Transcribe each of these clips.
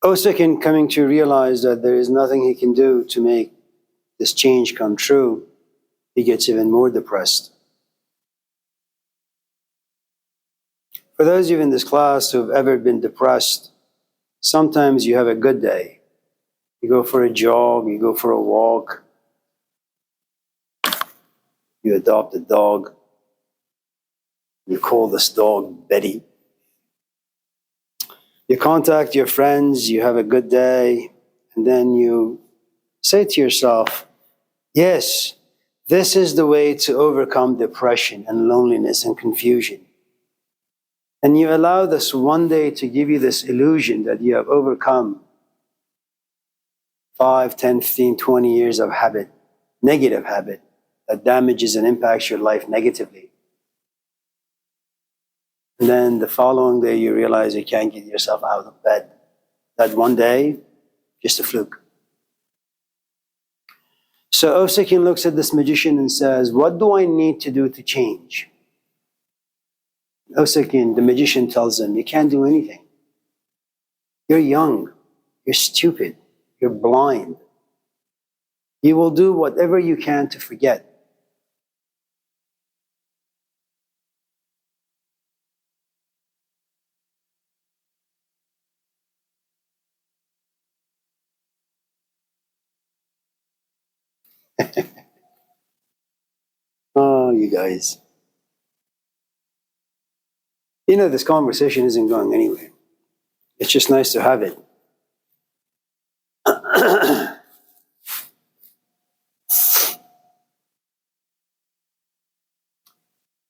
Osokin, coming to realize that there is nothing he can do to make this change come true, he gets even more depressed. For those of you in this class who have ever been depressed, sometimes you have a good day. You go for a jog, you go for a walk, you adopt a dog, you call this dog Betty. You contact your friends, you have a good day, and then you say to yourself, yes, this is the way to overcome depression and loneliness and confusion. And you allow this one day to give you this illusion that you have overcome 5, 10, 15, 20 years of habit, negative habit, that damages and impacts your life negatively. And then the following day you realize you can't get yourself out of bed. That one day, just a fluke. So Osokin looks at this magician and says, what do I need to do to change? Osokin, the magician, tells him, you can't do anything. You're young, you're stupid, you're blind. You will do whatever you can to forget. Oh, you guys. You know, this conversation isn't going anywhere. It's just nice to have it.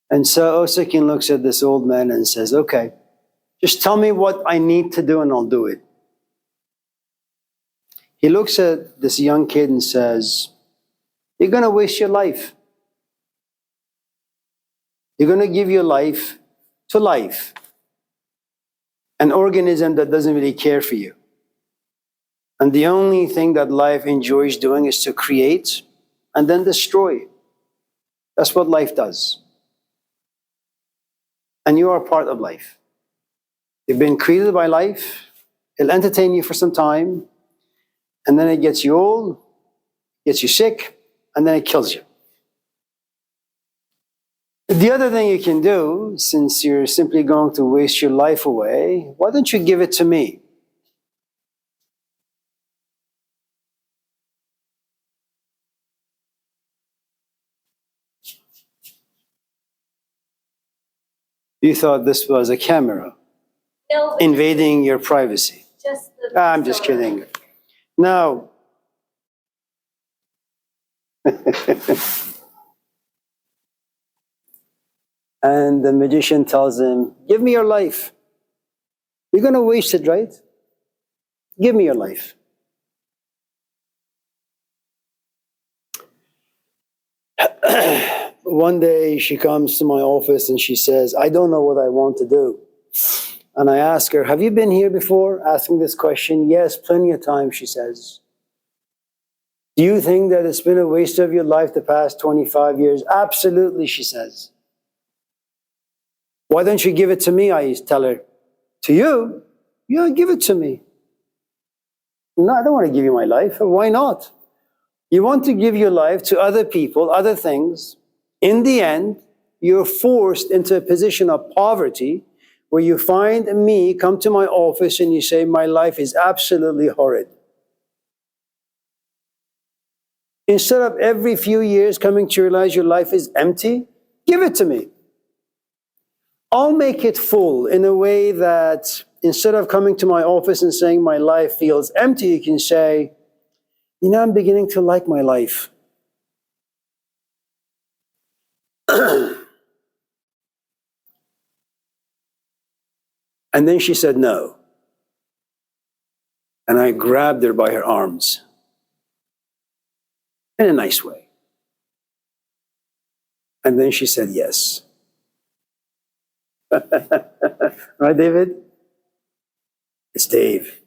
And so Osokin looks at this old man and says, okay, just tell me what I need to do and I'll do it. He looks at this young kid and says, you're going to waste your life. You're going to give your life to life, an organism that doesn't really care for you. And the only thing that life enjoys doing is to create and then destroy. That's what life does. And you are part of life. You've been created by life. It'll entertain you for some time, and then it gets you old, gets you sick, and then it kills you. The other thing you can do, since you're simply going to waste your life away, why don't you give it to me? You thought this was a camera invading your privacy. I'm just kidding. Now, and the magician tells him, give me your life. You're going to waste it, right? Give me your life. One day she comes to my office and she says, I don't know what I want to do. And I ask her, have you been here before asking this question? Yes, plenty of times, she says. Do you think that it's been a waste of your life the past 25 years? Absolutely, she says. Why don't you give it to me? I tell her. To you? Yeah, give it to me. No, I don't want to give you my life. Why not? You want to give your life to other people, other things. In the end, you're forced into a position of poverty where you find me, come to my office, and you say, my life is absolutely horrid. Instead of every few years coming to realize your life is empty, give it to me. I'll make it full in a way that instead of coming to my office and saying my life feels empty, you can say, you know, I'm beginning to like my life. And then she said no. And I grabbed her by her arms in a nice way. And then she said yes. Right, David? It's Dave.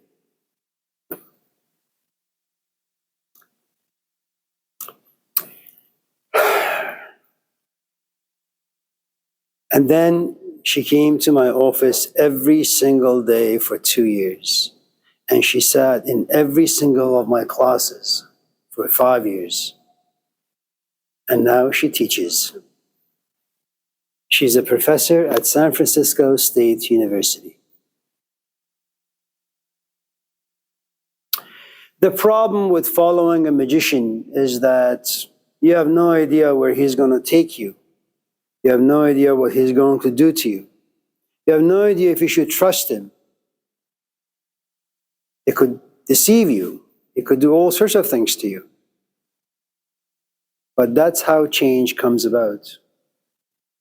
And then she came to my office every single day for 2 years. And she sat in every single of my classes for 5 years. And now she teaches. She's a professor at San Francisco State University. The problem with following a magician is that you have no idea where he's going to take you. You have no idea what he's going to do to you. You have no idea if you should trust him. It could deceive you. It could do all sorts of things to you. But that's how change comes about.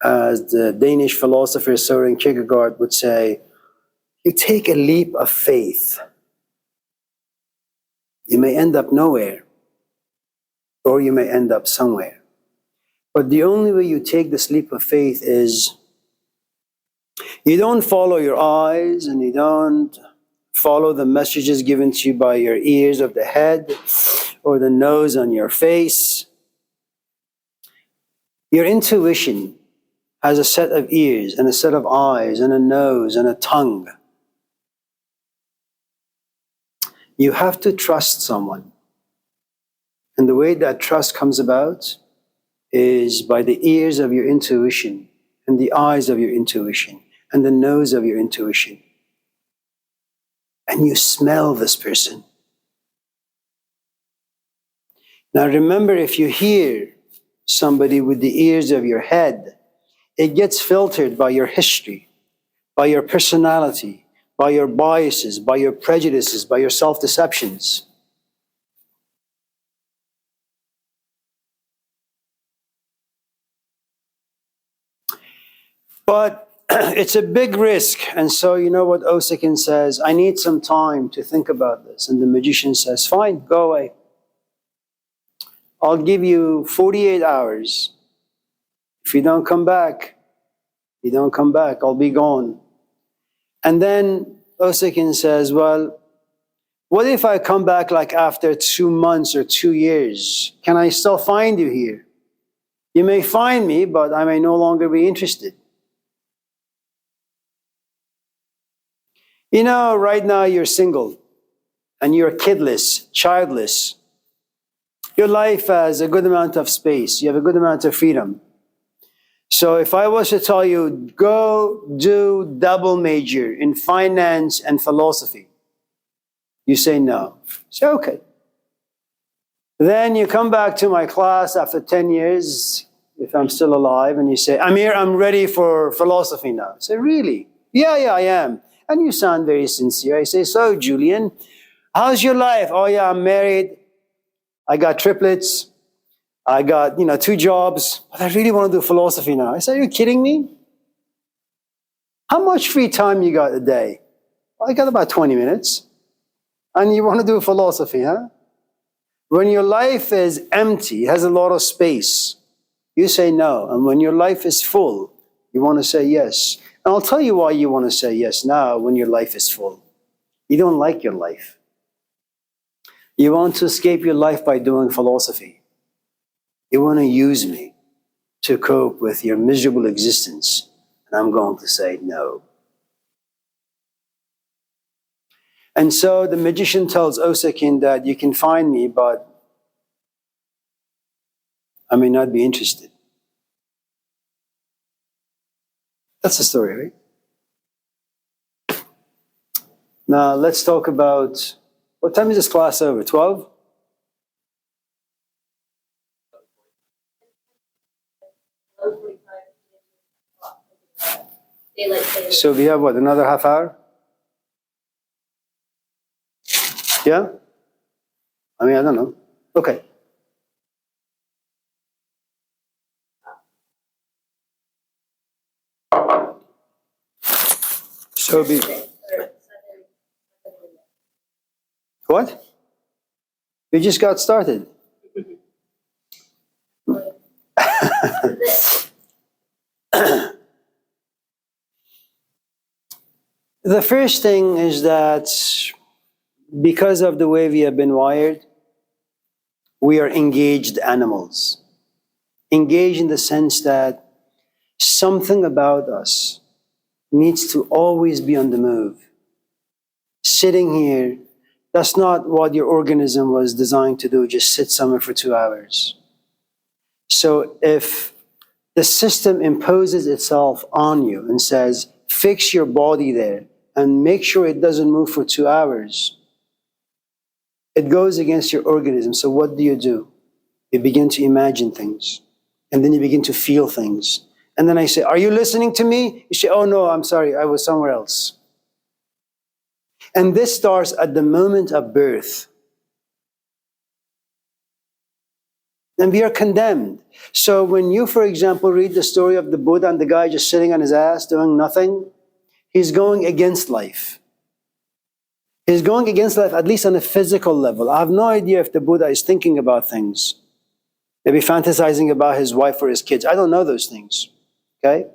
As the Danish philosopher Søren Kierkegaard would say, you take a leap of faith. You may end up nowhere, or you may end up somewhere. But the only way you take this leap of faith is you don't follow your eyes and you don't follow the messages given to you by your ears of the head or the nose on your face. Your intuition has a set of ears and a set of eyes and a nose and a tongue. You have to trust someone. And the way that trust comes about is by the ears of your intuition and the eyes of your intuition and the nose of your intuition. And you smell this person. Now remember, if you hear somebody with the ears of your head, it gets filtered by your history, by your personality, by your biases, by your prejudices, by your self-deceptions. But it's a big risk. And so you know what Osokin says, I need some time to think about this. And the magician says, fine, go away. I'll give you 48 hours. If you don't come back, you don't come back, I'll be gone. And then Osokin says, well, what if I come back like after 2 months or 2 years? Can I still find you here? You may find me, but I may no longer be interested. You know, right now you're single and you're kidless, childless. Your life has a good amount of space. You have a good amount of freedom. So if I was to tell you, go do double major in finance and philosophy, you say no. Say, okay. Then you come back to my class after 10 years, if I'm still alive, and you say, Amir, I'm ready for philosophy now. I say, really? Yeah, I am. And you sound very sincere. I say, so Julian, how's your life? Oh yeah, I'm married. I got triplets. I got, 2 jobs, but I really want to do philosophy now. I said, are you kidding me? How much free time you got a day? Well, I got about 20 minutes. And you want to do philosophy, huh? When your life is empty, has a lot of space, you say no. And when your life is full, you want to say yes. And I'll tell you why you want to say yes now when your life is full. You don't like your life. You want to escape your life by doing philosophy. You want to use me to cope with your miserable existence. And I'm going to say no. And so the magician tells Osokin that you can find me, but I may not be interested. That's the story, right? Now let's talk about, what time is this class over? 12? So we have what, another half hour? Yeah? I don't know. Okay. So what? We just got started. The first thing is that because of the way we have been wired, we are engaged animals. Engaged in the sense that something about us needs to always be on the move. Sitting here, That's not what your organism was designed to do, just sit somewhere for 2 hours. So if the system imposes itself on you and says, fix your body there and make sure it doesn't move for 2 hours, it goes against your organism. So what do? You begin to imagine things, and then you begin to feel things. And then I say, are you listening to me? You say, oh no, I'm sorry, I was somewhere else. And this starts at the moment of birth. And we are condemned. So when you, for example, read the story of the Buddha and the guy just sitting on his ass doing nothing, he's going against life. He's going against life, at least on a physical level. I have no idea if the Buddha is thinking about things. Maybe fantasizing about his wife or his kids. I don't know those things. Okay?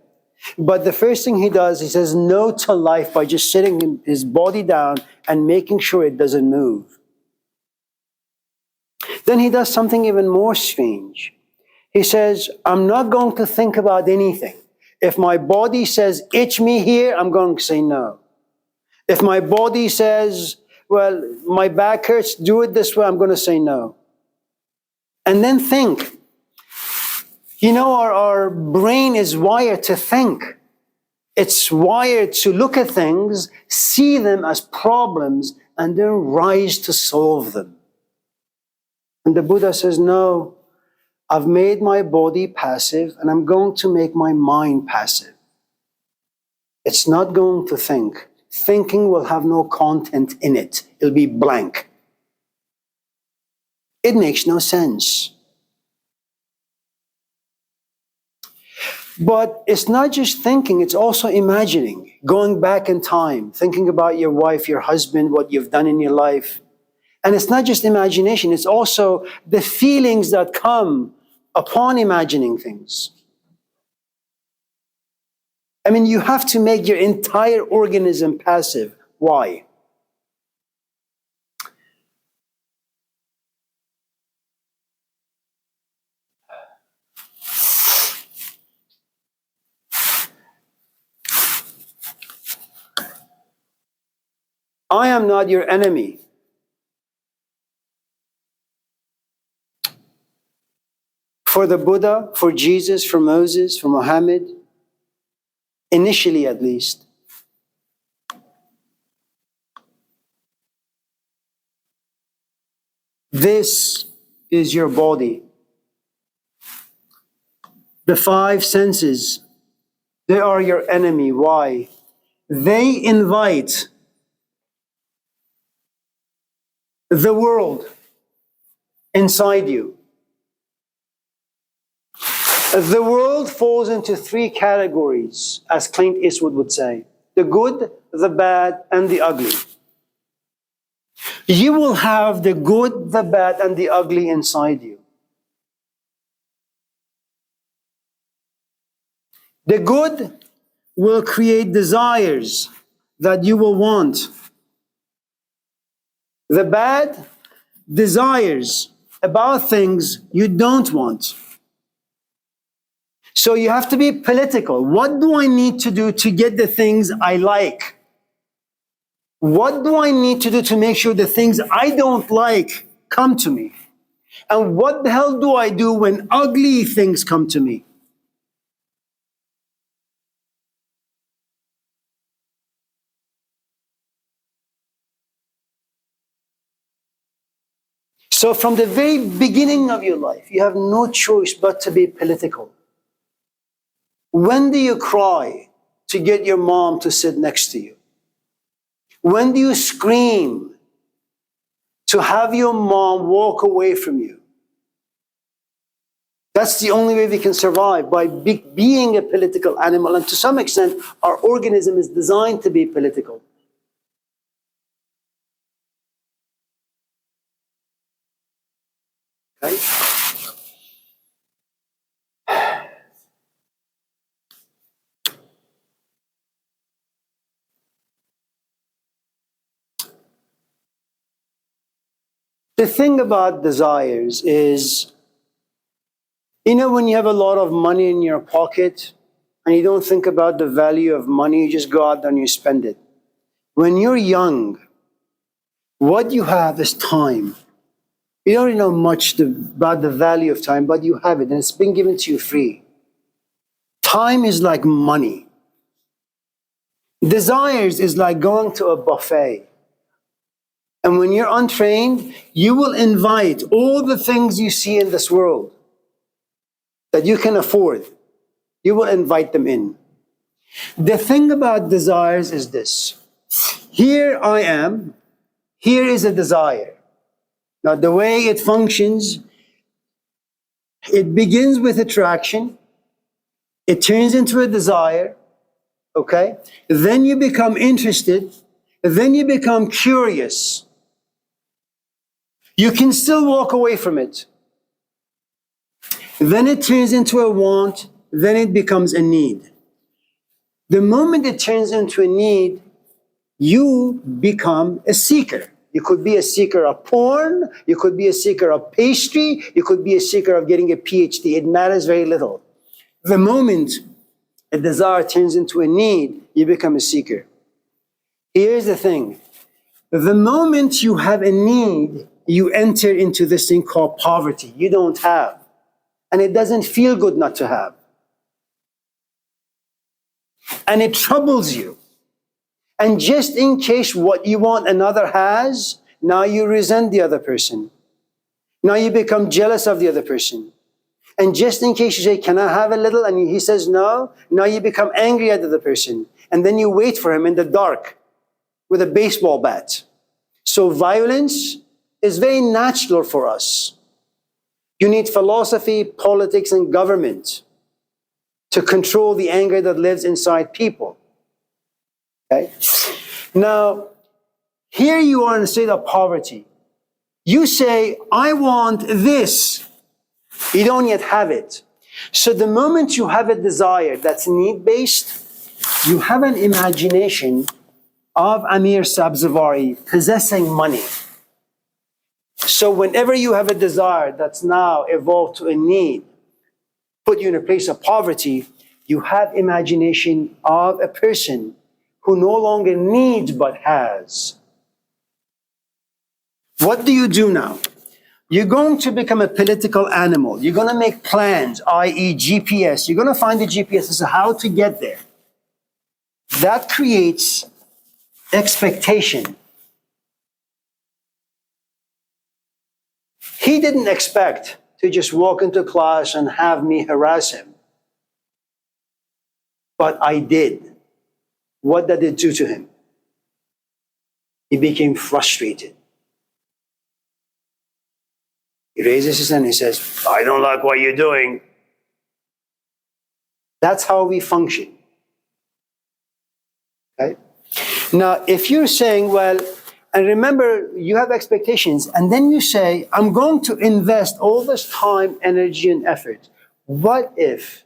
But the first thing he does, he says no to life by just sitting his body down and making sure it doesn't move. Then he does something even more strange. He says, I'm not going to think about anything. If my body says, itch me here, I'm going to say no. If my body says, well, my back hurts, do it this way, I'm going to say no. And then think. You know, our brain is wired to think. It's wired to look at things, see them as problems, and then rise to solve them. And the Buddha says, no, I've made my body passive, and I'm going to make my mind passive. It's not going to think. Thinking will have no content in it. It'll be blank. It makes no sense. But it's not just thinking, it's also imagining, going back in time, thinking about your wife, your husband, what you've done in your life. And it's not just imagination, it's also the feelings that come upon imagining things. I mean, you have to make your entire organism passive. Why? I am not your enemy. For the Buddha, for Jesus, for Moses, for Muhammad, initially at least, this is your body. The 5 senses, they are your enemy. Why? They invite the world inside you. The world falls into 3 categories, as Clint Eastwood would say: the good, the bad, and the ugly. You will have the good, the bad, and the ugly inside you. The good will create desires that you will want. The bad, desires about things you don't want. So you have to be political. What do I need to do to get the things I like? What do I need to do to make sure the things I don't like come to me? And what the hell do I do when ugly things come to me? So from the very beginning of your life, you have no choice but to be political. When do you cry to get your mom to sit next to you? When do you scream to have your mom walk away from you? That's the only way we can survive, by being a political animal. And to some extent, our organism is designed to be political. Okay? The thing about desires is, you know, when you have a lot of money in your pocket and you don't think about the value of money, you just go out there and you spend it. When you're young, What you have is time. You don't really know much about the value of time, but you have it, and it's been given to you free. Time is like money. Desires is like going to a buffet. And when you're untrained, you will invite all the things you see in this world that you can afford. You will invite them in. The thing about desires is this. Here I am. Here is a desire. Now, the way it functions, it begins with attraction. It turns into a desire. Okay? Then you become interested. Then you become curious. You can still walk away from it. Then it turns into a want. Then it becomes a need. The moment it turns into a need, you become a seeker. You could be a seeker of porn. You could be a seeker of pastry. You could be a seeker of getting a PhD. It matters very little. The moment a desire turns into a need, you become a seeker. Here's the thing. The moment you have a need, you enter into this thing called poverty. You don't have. And it doesn't feel good not to have. And it troubles you. And just in case what you want another has, now you resent the other person. Now you become jealous of the other person. And just in case you say, can I have a little? And he says no, now you become angry at the other person. And then you wait for him in the dark with a baseball bat. So violence is very natural for us. You need philosophy, politics, and government to control the anger that lives inside people. Okay? Now, here you are in a state of poverty. You say, I want this. You don't yet have it. So the moment you have a desire that's need-based, you have an imagination of Amir Sabzevari possessing money. So whenever you have a desire that's now evolved to a need, put you in a place of poverty, you have imagination of a person who no longer needs but has. What do you do now? You're going to become a political animal. You're going to make plans, i.e. GPS. You're going to find the GPS as to how to get there. That creates expectation. He didn't expect to just walk into class and have me harass him. But I did. What did it do to him? He became frustrated. He raises his hand and he says, I don't like what you're doing. That's how we function. Okay? Now, if you're saying, well, and remember, you have expectations, and then you say, I'm going to invest all this time, energy, and effort. What if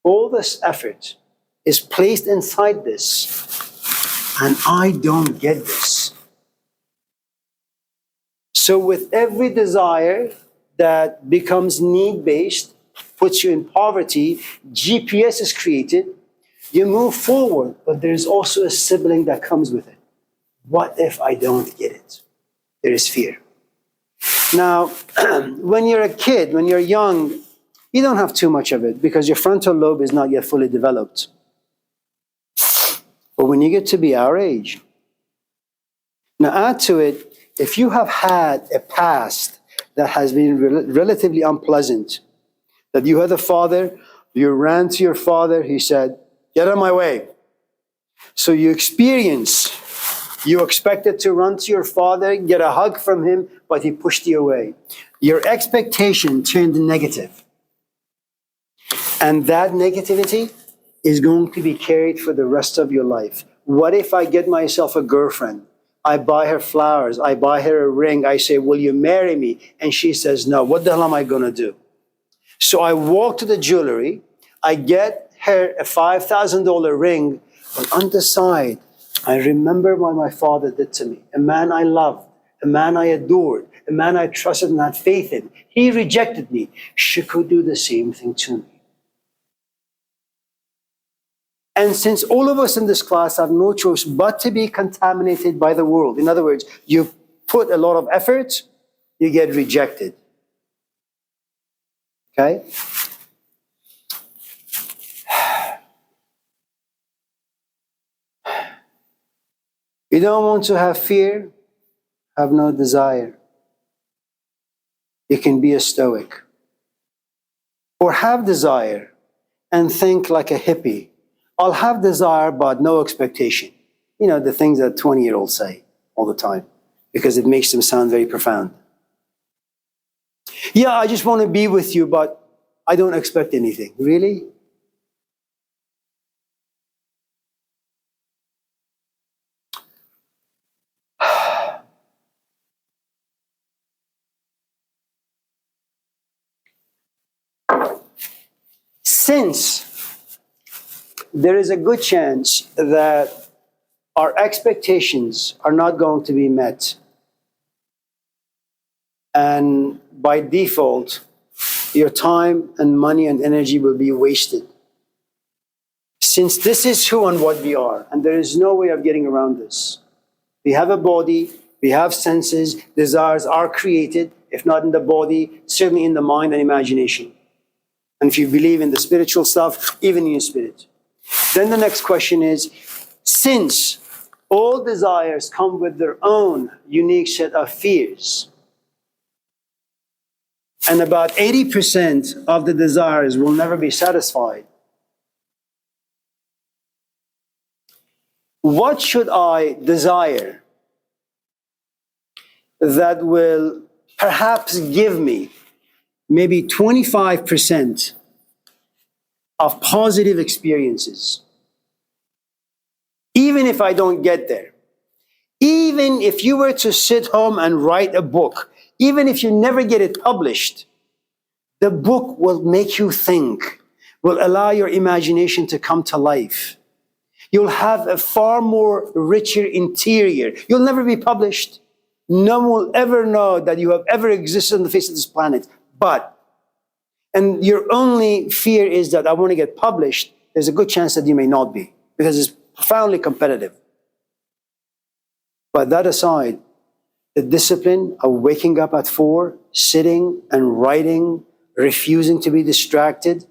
all this effort is placed inside this, and I don't get this? So with every desire that becomes need-based, puts you in poverty, GPS is created, you move forward, but there's also a sibling that comes with it. What if I don't get it? There is fear. Now, when you're a kid, when you're young, you don't have too much of it because your frontal lobe is not yet fully developed. But when you get to be our age, now add to it, if you have had a past that has been relatively unpleasant, that you had a father, you ran to your father, he said, get out of my way. So you expected to run to your father, get a hug from him, but he pushed you away. Your expectation turned negative. And that negativity is going to be carried for the rest of your life. What if I get myself a girlfriend? I buy her flowers, I buy her a ring, I say, will you marry me? And she says, no, what the hell am I gonna do? So I walk to the jewelry, I get her a $5,000 ring, but on the side, I remember what my father did to me. A man I loved, a man I adored, a man I trusted and had faith in. He rejected me. She could do the same thing to me. And since all of us in this class have no choice but to be contaminated by the world, in other words, you put a lot of effort, you get rejected. Okay? You don't want to have fear, have no desire. You can be a Stoic. Or have desire and think like a hippie. I'll have desire but no expectation. You know, the things that 20-year-olds say all the time because it makes them sound very profound. Yeah, I just want to be with you, but I don't expect anything. Really? Since there is a good chance that our expectations are not going to be met, and by default, your time and money and energy will be wasted. Since this is who and what we are, and there is no way of getting around this. We have a body, we have senses, desires are created, if not in the body, certainly in the mind and imagination. And if you believe in the spiritual stuff, even in your spirit. Then the next question is, since all desires come with their own unique set of fears, and about 80% of the desires will never be satisfied, what should I desire that will perhaps give me maybe 25% of positive experiences? Even if I don't get there, even if you were to sit home and write a book, even if you never get it published, the book will make you think, will allow your imagination to come to life. You'll have a far more richer interior. You'll never be published. No one will ever know that you have ever existed on the face of this planet. And your only fear is that I want to get published, there's a good chance that you may not be, because it's profoundly competitive. But that aside, the discipline of waking up at 4, sitting and writing, refusing to be distracted,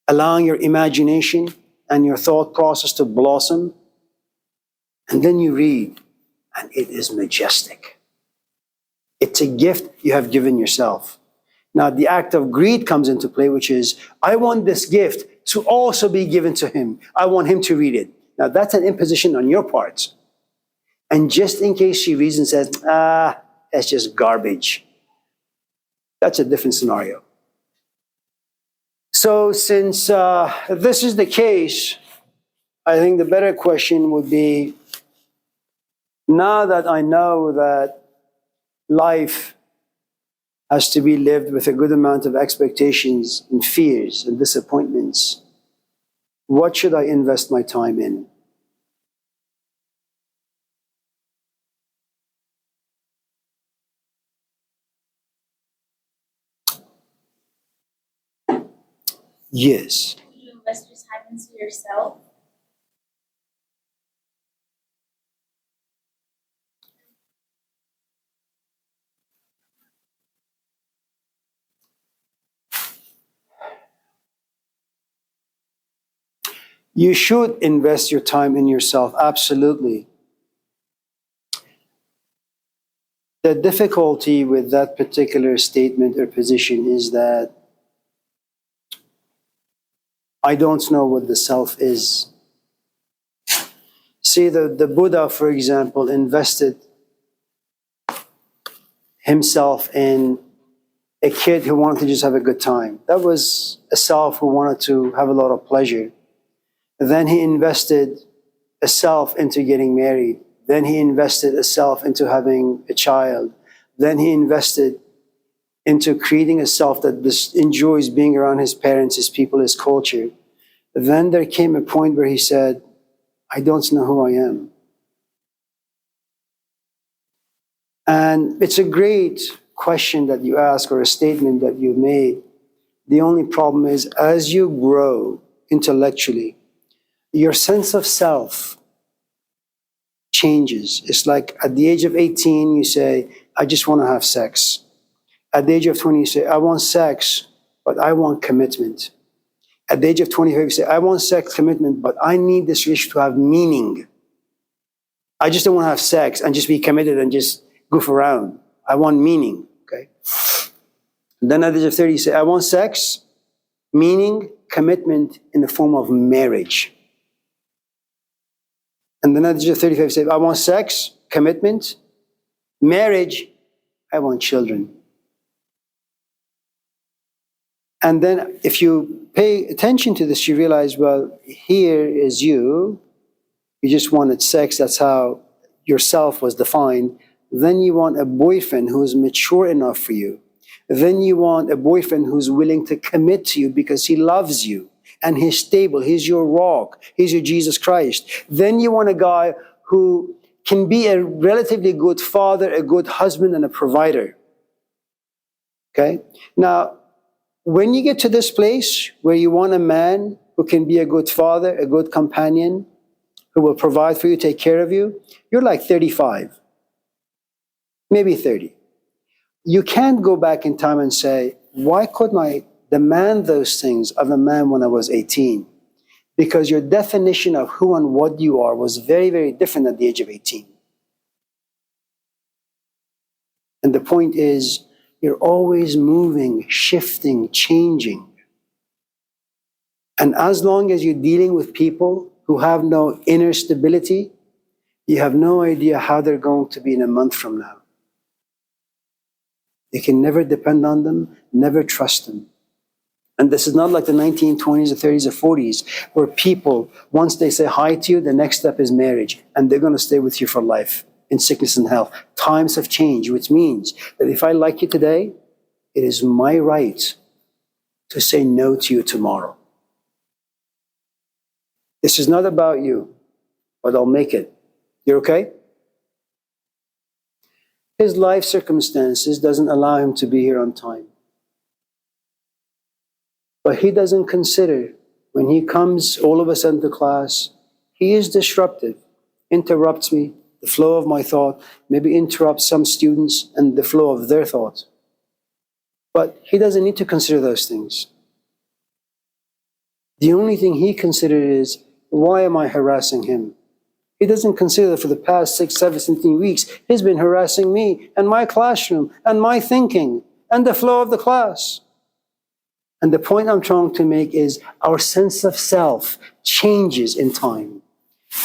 allowing your imagination and your thought process to blossom, and then you read, and it is majestic. It's a gift you have given yourself. Now, the act of greed comes into play, which is, I want this gift to also be given to him. I want him to read it. Now, that's an imposition on your part. And just in case she reads and says, that's just garbage, that's a different scenario. So since this is the case, I think the better question would be, now that I know that life has to be lived with a good amount of expectations and fears and disappointments, what should I invest my time in? Yes. You invest your time into yourself. You should invest your time in yourself, absolutely. The difficulty with that particular statement or position is that I don't know what the self is. See, the Buddha, for example, invested himself in a kid who wanted to just have a good time. That was a self who wanted to have a lot of pleasure. Then he invested a self into getting married. Then he invested a self into having a child. Then he invested into creating a self that enjoys being around his parents, his people, his culture. Then there came a point where he said, I don't know who I am. And it's a great question that you ask, or a statement that you made. The only problem is, as you grow intellectually, your sense of self changes. It's like at the age of 18, you say, I just want to have sex. At the age of 20, you say, I want sex, but I want commitment. At the age of 25, you say, I want sex, commitment, but I need this relationship to have meaning. I just don't want to have sex and just be committed and just goof around. I want meaning, okay? And then at the age of 30, you say, I want sex, meaning, commitment in the form of marriage. And then at the age of 35, you say, I want sex, commitment, marriage, I want children. And then if you pay attention to this, you realize, well, here is you. You just wanted sex. That's how yourself was defined. Then you want a boyfriend who is mature enough for you. Then you want a boyfriend who's willing to commit to you because he loves you and he's stable. He's your rock. He's your Jesus Christ. Then you want a guy who can be a relatively good father, a good husband, and a provider. Okay? Now, when you get to this place where you want a man who can be a good father, a good companion, who will provide for you, take care of you, you're like 35, maybe 30. You can't go back in time and say, why couldn't I demand those things of a man when I was 18? Because your definition of who and what you are was very, very different at the age of 18. And the point is, you're always moving, shifting, changing. And as long as you're dealing with people who have no inner stability, you have no idea how they're going to be in a month from now. You can never depend on them, never trust them. And this is not like the 1920s or 30s or 40s, where people, once they say hi to you, the next step is marriage, and they're going to stay with you for life, in sickness and health. Times have changed, which means that if I like you today, it is my right to say no to you tomorrow. This is not about you, but I'll make it. You're okay? His life circumstances doesn't allow him to be here on time. But he doesn't consider, when he comes all of a sudden to class, he is disruptive, interrupts me, the flow of my thought, maybe interrupts some students and the flow of their thought. But he doesn't need to consider those things. The only thing he considers is, why am I harassing him? He doesn't consider that for the past 6, 17 weeks, he's been harassing me and my classroom and my thinking and the flow of the class. And the point I'm trying to make is our sense of self changes in time.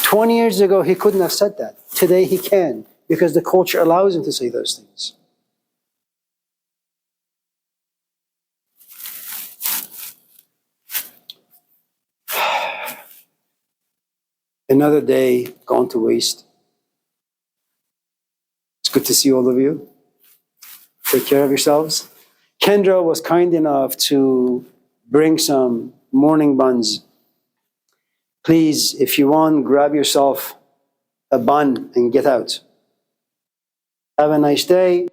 20 years ago, he couldn't have said that. Today he can, because the culture allows him to say those things. Another day gone to waste. It's good to see all of you. Take care of yourselves. Kendra was kind enough to bring some morning buns. Please, if you want, grab yourself a bun and get out. Have a nice day.